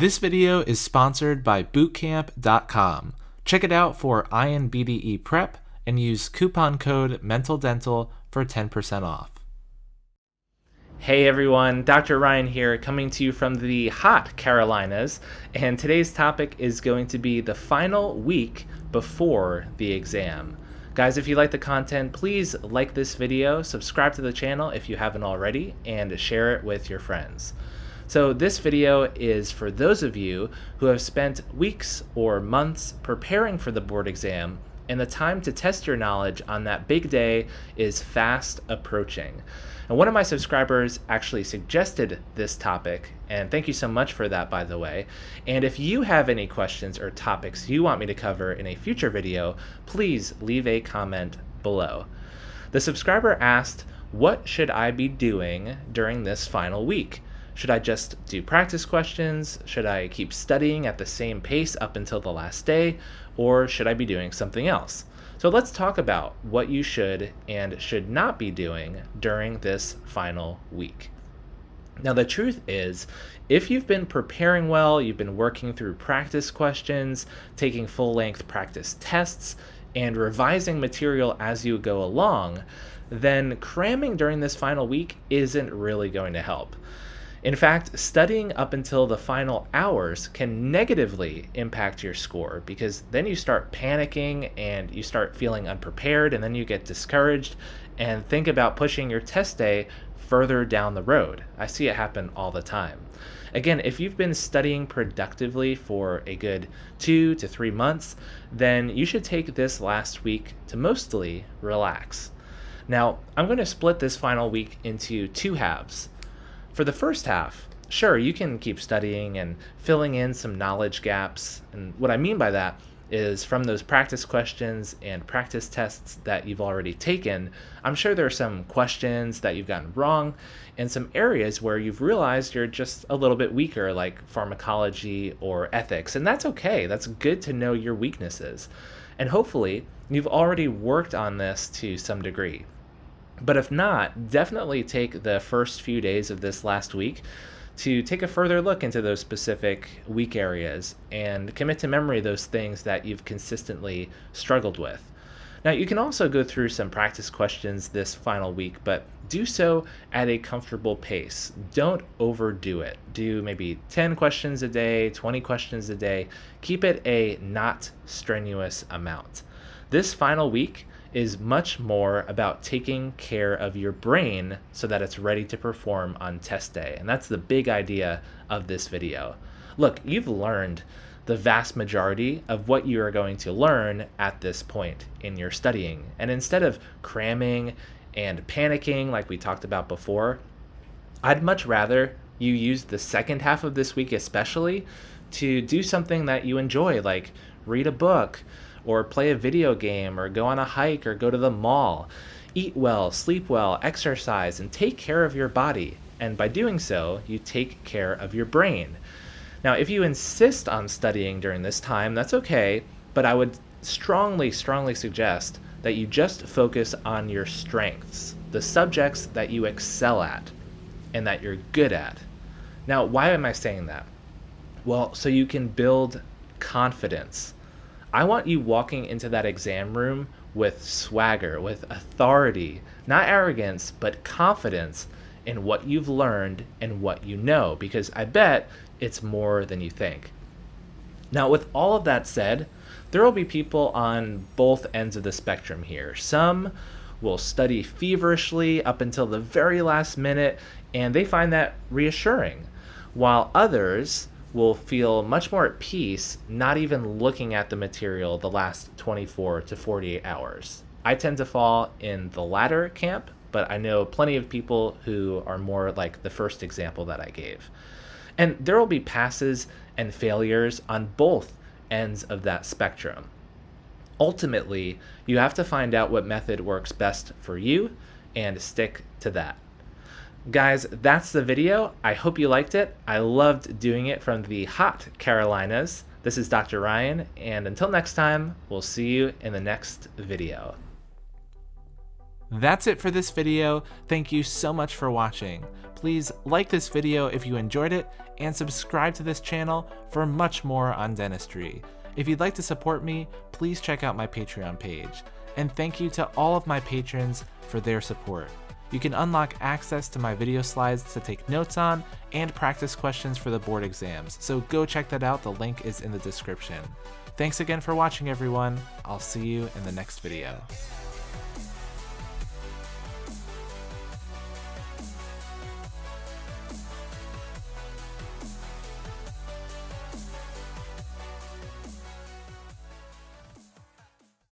This video is sponsored by Bootcamp.com. Check it out for INBDE prep and use coupon code MENTALDENTAL for 10% off. Hey everyone, Dr. Ryan here, coming to you from the hot Carolinas, and today's topic is going to be the final week before the exam. Guys, if you like the content, please like this video, subscribe to the channel if you haven't already, and share it with your friends. So this video is for those of you who have spent weeks or months preparing for the board exam, and the time to test your knowledge on that big day is fast approaching. And one of my subscribers actually suggested this topic, and thank you so much for that, by the way. And if you have any questions or topics you want me to cover in a future video, please leave a comment below. The subscriber asked, what should I be doing during this final week? Should I just do practice questions? Should I keep studying at the same pace up until the last day? Or should I be doing something else? So let's talk about what you should and should not be doing during this final week. Now, the truth is, if you've been preparing well, you've been working through practice questions, taking full-length practice tests, and revising material as you go along, then cramming during this final week isn't really going to help. In fact, studying up until the final hours can negatively impact your score, because then you start panicking and you start feeling unprepared, and then you get discouraged and think about pushing your test day further down the road. I see it happen all the time. Again, if you've been studying productively for a good 2 to 3 months, then you should take this last week to mostly relax. Now, I'm going to split this final week into 2 halves. For the first half, sure, you can keep studying and filling in some knowledge gaps. And what I mean by that is from those practice questions and practice tests that you've already taken, I'm sure there are some questions that you've gotten wrong and some areas where you've realized you're just a little bit weaker, like pharmacology or ethics. And that's okay. That's good to know your weaknesses. And hopefully, you've already worked on this to some degree. But if not, definitely take the first few days of this last week to take a further look into those specific weak areas and commit to memory those things that you've consistently struggled with. Now, you can also go through some practice questions this final week, but do so at a comfortable pace. Don't overdo it. Do maybe 10 questions a day, 20 questions a day. Keep it a not strenuous amount. This final week is much more about taking care of your brain so that it's ready to perform on test day. And that's the big idea of this video. Look, you've learned the vast majority of what you are going to learn at this point in your studying. And instead of cramming and panicking like we talked about before, I'd much rather you use the second half of this week especially to do something that you enjoy, like read a book, or play a video game, or go on a hike, or go to the mall. Eat well, sleep well, exercise, and take care of your body. And by doing so, you take care of your brain. Now, if you insist on studying during this time, that's okay, but I would strongly suggest that you just focus on your strengths, the subjects that you excel at, and that you're good at. Now, why am I saying that? Well, so you can build confidence. I want you walking into that exam room with swagger, with authority, not arrogance, but confidence in what you've learned and what you know, because I bet it's more than you think. Now, with all of that said, there will be people on both ends of the spectrum here. Some will study feverishly up until the very last minute, and they find that reassuring, while others will feel much more at peace not even looking at the material the last 24 to 48 hours. I tend to fall in the latter camp, but I know plenty of people who are more like the first example that I gave. And there will be passes and failures on both ends of that spectrum. Ultimately, you have to find out what method works best for you and stick to that. Guys, that's the video. I hope you liked it. I loved doing it from the hot Carolinas. This is Dr. Ryan, and until next time, we'll see you in the next video. That's it for this video. Thank you so much for watching. Please like this video if you enjoyed it, and subscribe to this channel for much more on dentistry. If you'd like to support me, please check out my Patreon page. And thank you to all of my patrons for their support. You can unlock access to my video slides to take notes on and practice questions for the board exams, so go check that out. The link is in the description. Thanks again for watching, everyone. I'll see you in the next video.